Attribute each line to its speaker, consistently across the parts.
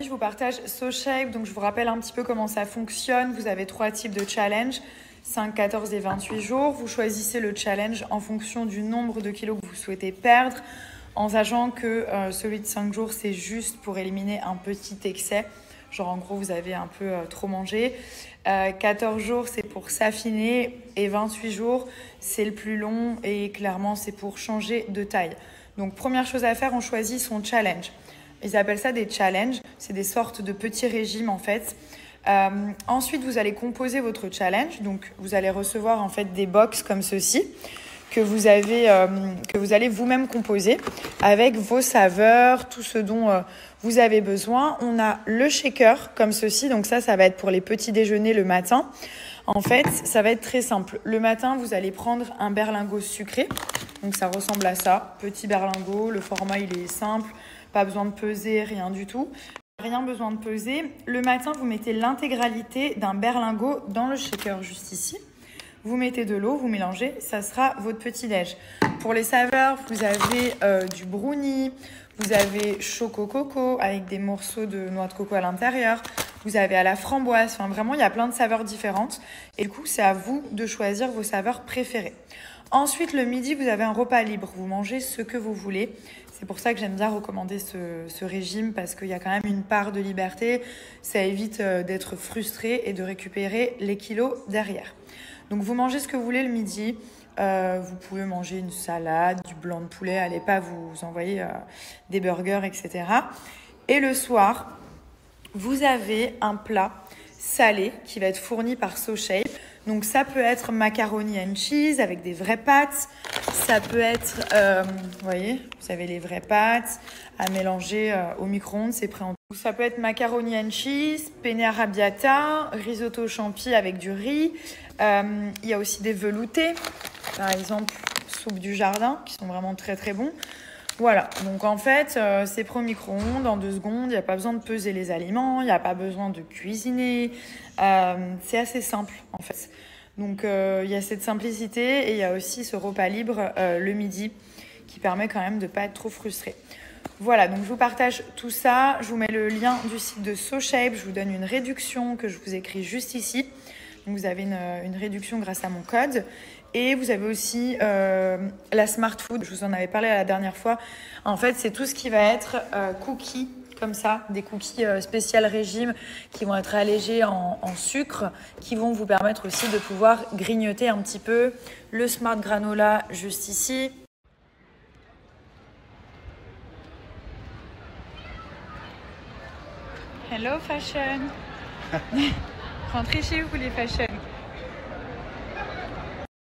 Speaker 1: je vous partage SoShape. Donc, je vous rappelle un petit peu comment ça fonctionne. Vous avez 3 types de challenge, 5, 14 et 28 jours. Vous choisissez le challenge en fonction du nombre de kilos que vous souhaitez perdre, en sachant que celui de 5 jours, c'est juste pour éliminer un petit excès. Genre, en gros, vous avez un peu trop mangé. 14 jours, c'est pour s'affiner. Et 28 jours, c'est le plus long. Et clairement, c'est pour changer de taille. Donc, première chose à faire, on choisit son challenge. Ils appellent ça des challenges. C'est des sortes de petits régimes, en fait. Ensuite, vous allez composer votre challenge. Donc, vous allez recevoir, en fait, des box comme ceci que vous allez vous-même composer avec vos saveurs, tout ce dont vous avez besoin. On a le shaker comme ceci. Donc, ça va être pour les petits déjeuners le matin. En fait, ça va être très simple. Le matin, vous allez prendre un berlingot sucré. Donc, ça ressemble à ça. Petit berlingot. Le format, il est simple. Pas besoin de peser, rien du tout. Rien besoin de peser. Le matin, vous mettez l'intégralité d'un berlingot dans le shaker juste ici. Vous mettez de l'eau, vous mélangez, ça sera votre petit-déj. Pour les saveurs, vous avez du brownie, vous avez choco coco avec des morceaux de noix de coco à l'intérieur. Vous avez à la framboise, enfin vraiment, il y a plein de saveurs différentes. Et du coup, c'est à vous de choisir vos saveurs préférées. Ensuite, le midi, vous avez un repas libre. Vous mangez ce que vous voulez. C'est pour ça que j'aime bien recommander ce régime parce qu'il y a quand même une part de liberté. Ça évite d'être frustré et de récupérer les kilos derrière. Donc, vous mangez ce que vous voulez le midi. Vous pouvez manger une salade, du blanc de poulet. Allez pas vous envoyer des burgers, etc. Et le soir, vous avez un plat salé qui va être fourni par SoShape. Donc, ça peut être macaroni and cheese avec des vraies pâtes. Ça peut être, vous voyez, vous avez les vraies pâtes à mélanger au micro-ondes, c'est prêt en tout. Ça peut être macaroni and cheese, penne arrabbiata, risotto champi avec du riz. Il y a aussi des veloutés, par exemple, soupe du jardin, qui sont vraiment très très bons. Voilà, donc en fait, c'est prêt au micro-ondes en 2 secondes. Il n'y a pas besoin de peser les aliments, il n'y a pas besoin de cuisiner. C'est assez simple, en fait. Donc, il y a cette simplicité et il y a aussi ce repas libre le midi qui permet quand même de ne pas être trop frustré. Voilà, donc je vous partage tout ça. Je vous mets le lien du site de SoShape. Je vous donne une réduction que je vous écris juste ici. Donc, vous avez une réduction grâce à mon code. Et vous avez aussi la Smart Food. Je vous en avais parlé la dernière fois. En fait, c'est tout ce qui va être cookies, comme ça, des cookies spécial régime qui vont être allégés en sucre, qui vont vous permettre aussi de pouvoir grignoter un petit peu. Le Smart Granola juste ici. Hello Fashion. Rentrez chez vous les Fashion.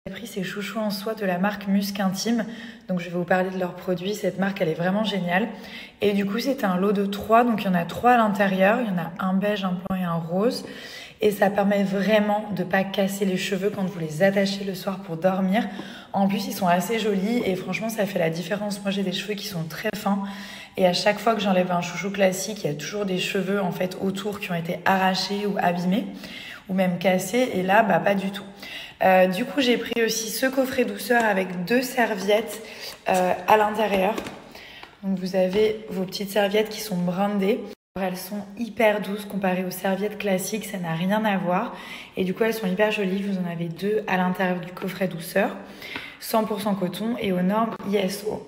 Speaker 1: J'ai pris ces chouchous en soie de la marque Musc Intime. Donc, je vais vous parler de leurs produits. Cette marque, elle est vraiment géniale. Et du coup, c'était un lot de 3. Donc, il y en a 3 à l'intérieur. Il y en a un beige, un blanc et un rose. Et ça permet vraiment de ne pas casser les cheveux quand vous les attachez le soir pour dormir. En plus, ils sont assez jolis et franchement, ça fait la différence. Moi, j'ai des cheveux qui sont très fins. Et à chaque fois que j'enlève un chouchou classique, il y a toujours des cheveux en fait autour qui ont été arrachés ou abîmés ou même cassés. Et là, pas du tout. Du coup, j'ai pris aussi ce coffret douceur avec 2 serviettes à l'intérieur. Donc, vous avez vos petites serviettes qui sont brandées. Elles sont hyper douces comparées aux serviettes classiques, ça n'a rien à voir. Et du coup, elles sont hyper jolies. Vous en avez 2 à l'intérieur du coffret douceur. 100% coton et aux normes ISO.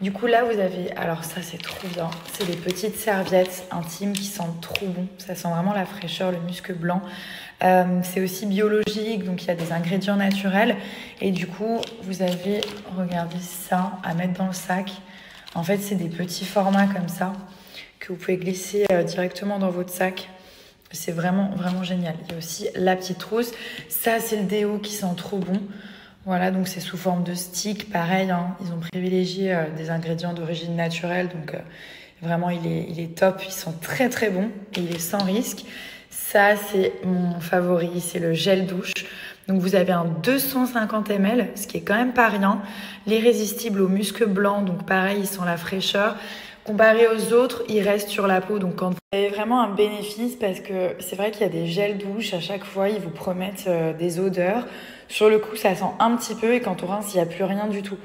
Speaker 1: Du coup, là, vous avez... Alors ça, c'est trop bien. C'est des petites serviettes intimes qui sentent trop bon. Ça sent vraiment la fraîcheur, le musc blanc. C'est aussi biologique, donc il y a des ingrédients naturels. Et du coup, vous avez, regardez ça, à mettre dans le sac. En fait, c'est des petits formats comme ça que vous pouvez glisser directement dans votre sac. C'est vraiment, vraiment génial. Il y a aussi la petite trousse. Ça, c'est le déo qui sent trop bon. Voilà, donc c'est sous forme de stick. Pareil, hein, ils ont privilégié des ingrédients d'origine naturelle. Donc, vraiment, il est top. Ils sont très, très bons et il est sans risque. Ça, c'est mon favori. C'est le gel douche. Donc, vous avez un 250 ml, ce qui est quand même pas rien. L'irrésistible au musc blanc. Donc, pareil, ils sont la fraîcheur. Comparé aux autres, il reste sur la peau. Donc, quand vous avez vraiment un bénéfice, parce que c'est vrai qu'il y a des gels douche, à chaque fois, ils vous promettent des odeurs. Sur le coup, ça sent un petit peu et quand on rince, il n'y a plus rien du tout.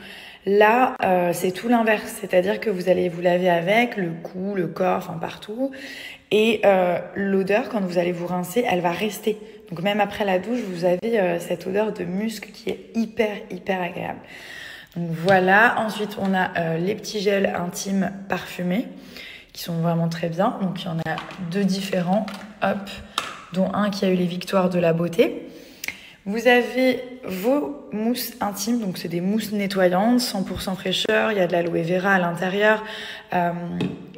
Speaker 1: Là, c'est tout l'inverse, c'est-à-dire que vous allez vous laver avec le cou, le corps, enfin partout. Et l'odeur, quand vous allez vous rincer, elle va rester. Donc même après la douche, vous avez cette odeur de musc qui est hyper agréable. Donc voilà, ensuite on a les petits gels intimes parfumés qui sont vraiment très bien. Donc il y en a 2 différents, hop, dont un qui a eu les victoires de la beauté. Vous avez vos mousses intimes, donc c'est des mousses nettoyantes, 100% fraîcheur, il y a de l'aloe vera à l'intérieur.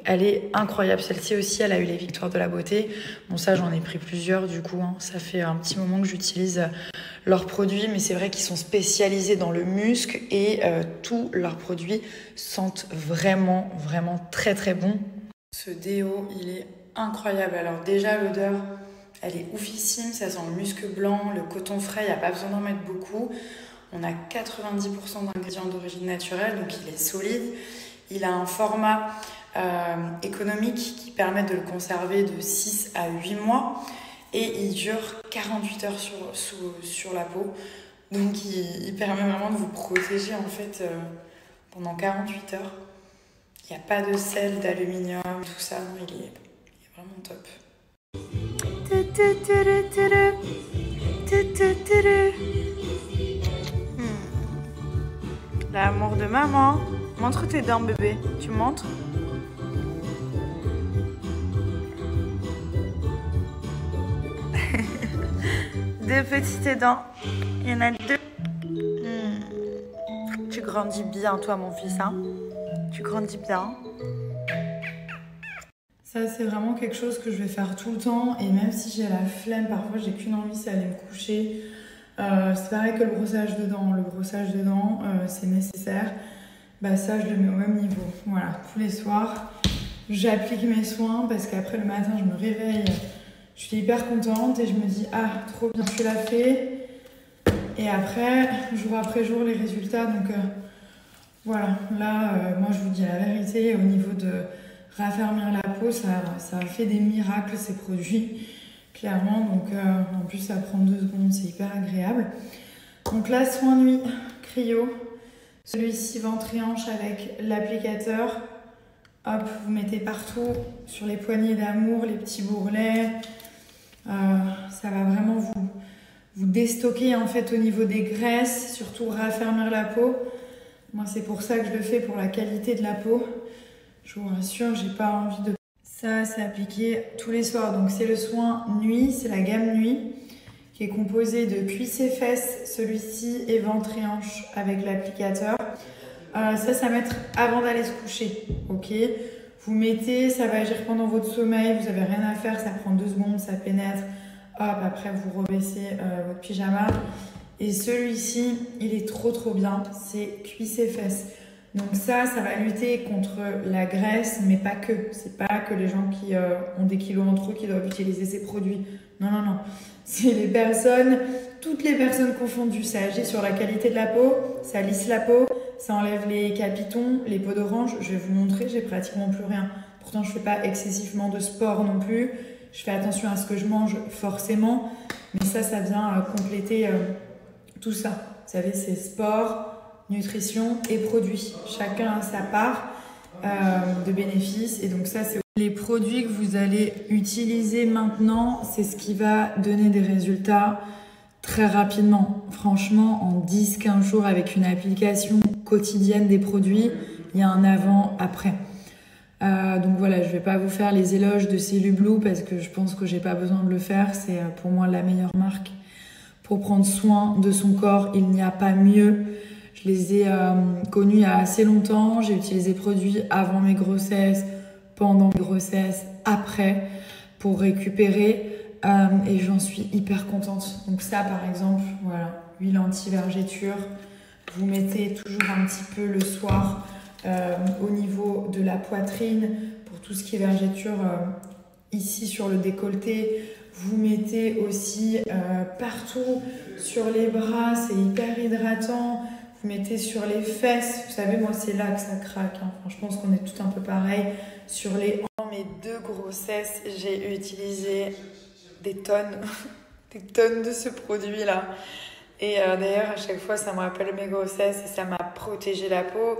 Speaker 1: Elle est incroyable, celle-ci aussi, elle a eu les victoires de la beauté. Bon ça j'en ai pris plusieurs du coup, hein. Ça fait un petit moment que j'utilise leurs produits, mais c'est vrai qu'ils sont spécialisés dans le musc et tous leurs produits sentent vraiment très bon. Ce déo, il est incroyable. Alors déjà l'odeur, elle est oufissime, ça sent le musc blanc, le coton frais, il n'y a pas besoin d'en mettre beaucoup. On a 90% d'ingrédients d'origine naturelle, donc il est solide. Il a un format économique qui permet de le conserver de 6 à 8 mois et il dure 48 heures sur la peau. Donc il permet vraiment de vous protéger en fait pendant 48 heures. Il n'y a pas de sel, d'aluminium, tout ça, non, il est vraiment top. L'amour de maman. Montre tes dents, bébé. Tu montres? Deux petites dents. Il y en a 2. Tu grandis bien, toi, mon fils, hein? Tu grandis bien. Ça, c'est vraiment quelque chose que je vais faire tout le temps. Et même si j'ai la flemme, parfois, j'ai qu'une envie, c'est aller me coucher. C'est pareil que le brossage de dents. Le brossage de dents, c'est nécessaire. Bah ça, je le mets au même niveau. Voilà, tous les soirs, j'applique mes soins parce qu'après, le matin, je me réveille. Je suis hyper contente et je me dis « Ah, trop bien, tu l'as fait ». Et après, jour après jour, les résultats. Donc voilà, là, moi, je vous dis la vérité. Au niveau de raffermir la peau, ça fait des miracles, ces produits. Clairement, donc en plus ça prend 2 secondes, c'est hyper agréable. Donc là, soin nuit, cryo. Celui-ci ventre et hanche avec l'applicateur. Hop, vous mettez partout sur les poignées d'amour, les petits bourrelets. Ça va vraiment vous déstocker en fait au niveau des graisses, surtout raffermir la peau. Moi, c'est pour ça que je le fais, pour la qualité de la peau. Je vous rassure, j'ai pas envie de... Ça, c'est appliqué tous les soirs. Donc, c'est le soin nuit, c'est la gamme nuit qui est composée de cuisses et fesses, celui-ci, et ventre et hanche avec l'applicateur. Ça mettre avant d'aller se coucher, ok? Vous mettez, ça va agir pendant votre sommeil, vous n'avez rien à faire, ça prend 2 secondes, ça pénètre. Hop, après, vous rebaissez votre pyjama. Et celui-ci, il est trop bien, c'est cuisses et fesses. Donc ça va lutter contre la graisse, mais pas que. C'est pas que les gens qui ont des kilos en trop qui doivent utiliser ces produits. Non. C'est les personnes, toutes les personnes confondues. Ça agit sur la qualité de la peau, ça lisse la peau, ça enlève les capitons, les peaux d'orange. Je vais vous montrer, j'ai pratiquement plus rien. Pourtant, je fais pas excessivement de sport non plus. Je fais attention à ce que je mange forcément. Mais ça vient compléter tout ça. Vous savez, c'est sport, nutrition et produits. Chacun a sa part de bénéfices. Et donc ça, c'est les produits que vous allez utiliser maintenant. C'est ce qui va donner des résultats très rapidement. Franchement, en 10-15 jours, avec une application quotidienne des produits, il y a un avant-après. Donc voilà, je vais pas vous faire les éloges de Cellublue parce que je pense que j'ai pas besoin de le faire. C'est pour moi la meilleure marque pour prendre soin de son corps. Il n'y a pas mieux. Je les ai connus il y a assez longtemps. J'ai utilisé des produits avant mes grossesses, pendant mes grossesses, après, pour récupérer. Et j'en suis hyper contente. Donc ça, par exemple, voilà, huile anti-vergéture. Vous mettez toujours un petit peu le soir au niveau de la poitrine pour tout ce qui est vergéture ici sur le décolleté. Vous mettez aussi partout sur les bras, c'est hyper hydratant. Vous mettez sur les fesses, vous savez, moi c'est là que ça craque. Hein. Enfin, je pense qu'on est tout un peu pareil. Sur les hanches, mes 2 grossesses, j'ai utilisé des tonnes, des tonnes de ce produit-là. Et d'ailleurs, à chaque fois, ça me rappelle mes grossesses et ça m'a protéger la peau,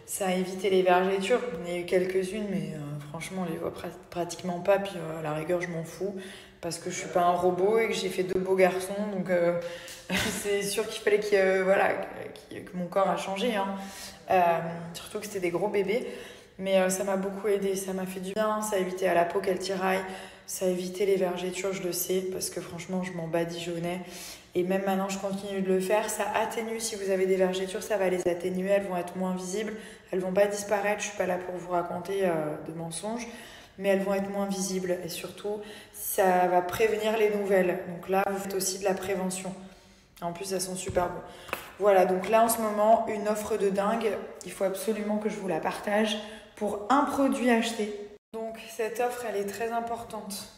Speaker 1: ça a évité les vergetures. Il y en a eu quelques-unes, mais franchement, on les voit pratiquement pas. Puis à la rigueur, je m'en fous parce que je suis pas un robot et que j'ai fait 2 beaux garçons. Donc c'est sûr qu'il fallait que mon corps a changé. Hein. Surtout que c'était des gros bébés. Mais ça m'a beaucoup aidé, ça m'a fait du bien, ça a évité à la peau qu'elle tiraille, ça a évité les vergetures, je le sais, parce que franchement, je m'en badigeonnais. Et même maintenant, je continue de le faire. Ça atténue, si vous avez des vergetures, ça va les atténuer, elles vont être moins visibles, elles vont pas disparaître, je suis pas là pour vous raconter de mensonges, mais elles vont être moins visibles. Et surtout, ça va prévenir les nouvelles. Donc là, vous faites aussi de la prévention. En plus, elles sont super bonnes. Voilà, donc là, en ce moment, une offre de dingue. Il faut absolument que je vous la partage pour un produit acheté. Donc, cette offre, elle est très importante.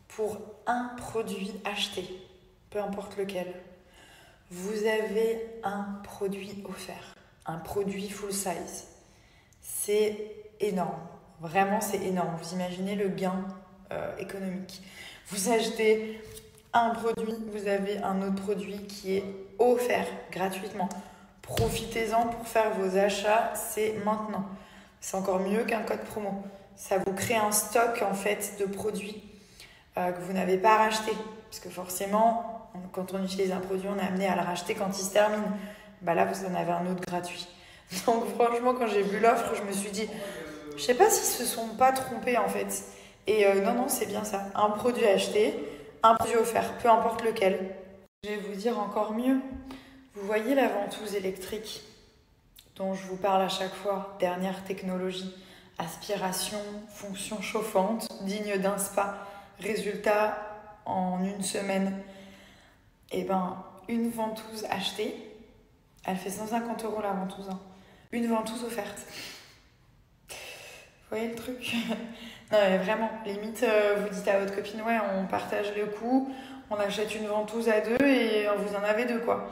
Speaker 1: Pour un produit acheté, peu importe lequel, vous avez un produit offert. Un produit full size. C'est énorme. Vraiment, c'est énorme. Vous imaginez le gain économique. Vous achetez un produit, vous avez un autre produit qui est offert gratuitement. Profitez-en pour faire vos achats, c'est maintenant. C'est encore mieux qu'un code promo. Ça vous crée un stock en fait de produits que vous n'avez pas racheté. Parce que forcément, quand on utilise un produit, on est amené à le racheter quand il se termine. Bah là, vous en avez un autre gratuit. Donc franchement, quand j'ai vu l'offre, je me suis dit, je sais pas s'ils se sont pas trompés en fait. Et non, c'est bien ça. Un produit acheté, un produit offert, peu importe lequel. Je vais vous dire encore mieux. Vous voyez la ventouse électrique dont je vous parle à chaque fois, dernière technologie, aspiration, fonction chauffante, digne d'un spa, résultat en 1 semaine. Et ben, une ventouse achetée, elle fait 150 € la ventouse. Hein. Une ventouse offerte. Vous voyez le truc? Non mais vraiment, limite, vous dites à votre copine, ouais, on partage le coût, on achète une ventouse à 2 et vous en avez 2 quoi.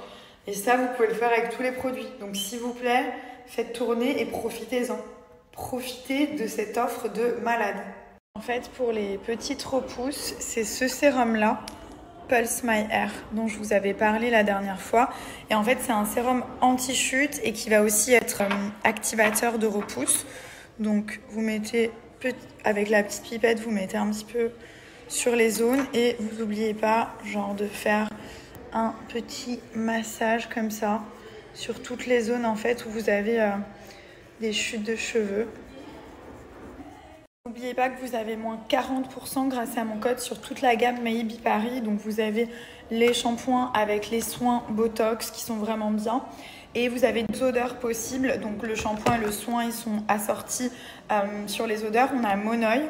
Speaker 1: Et ça, vous pouvez le faire avec tous les produits. Donc s'il vous plaît, faites tourner et profitez-en. Profitez de cette offre de malade. En fait, pour les petites repousses, c'est ce sérum-là, Pulse My Hair, dont je vous avais parlé la dernière fois. Et en fait, c'est un sérum anti-chute et qui va aussi être activateur de repousse. Donc, vous mettez, avec la petite pipette, vous mettez un petit peu sur les zones et vous n'oubliez pas, genre, de faire un petit massage comme ça sur toutes les zones en fait où vous avez des chutes de cheveux. N'oubliez pas que vous avez moins 40% grâce à mon code sur toute la gamme Maybe Paris. Donc vous avez les shampoings avec les soins Botox qui sont vraiment bien. Et vous avez 2 odeurs possibles. Donc le shampoing et le soin, ils sont assortis sur les odeurs. On a Monoï.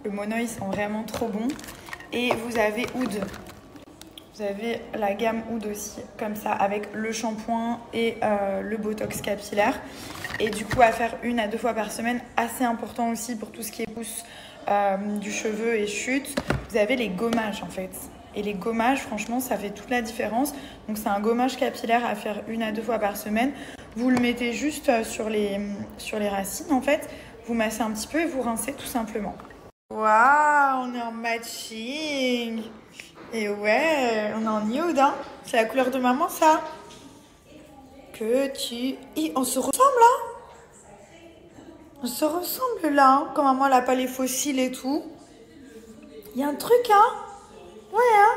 Speaker 1: Le Monoï sent vraiment trop bon. Et vous avez Oud. Vous avez la gamme Oud aussi, comme ça, avec le shampoing et le Botox capillaire. Et du coup, à faire 1 à 2 fois par semaine, assez important aussi pour tout ce qui est pousse du cheveu et chute. Vous avez les gommages en fait. Et les gommages, franchement, ça fait toute la différence. Donc c'est un gommage capillaire à faire 1 à 2 fois par semaine. Vous le mettez juste sur les racines en fait. Vous massez un petit peu et vous rincez tout simplement. Waouh, on est en matching. Et ouais, on est en nude, hein. C'est la couleur de maman, ça. On se ressemble, là. On se ressemble, là. Hein. Comme maman, elle n'a pas les fossiles et tout. Il y a un truc, hein. Ouais, hein.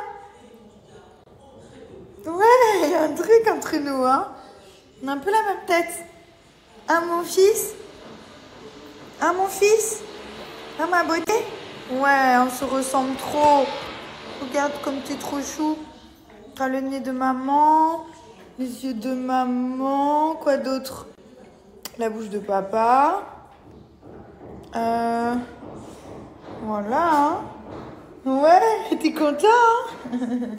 Speaker 1: Ouais, il y a un truc entre nous, hein. On a un peu la même tête. Hein, mon fils? Hein, mon fils? Hein, ma beauté? Ouais, on se ressemble trop. Regarde comme t'es trop chou. T'as le nez de maman, les yeux de maman, quoi d'autre? La bouche de papa. Voilà. Hein. Ouais, t'es content, hein?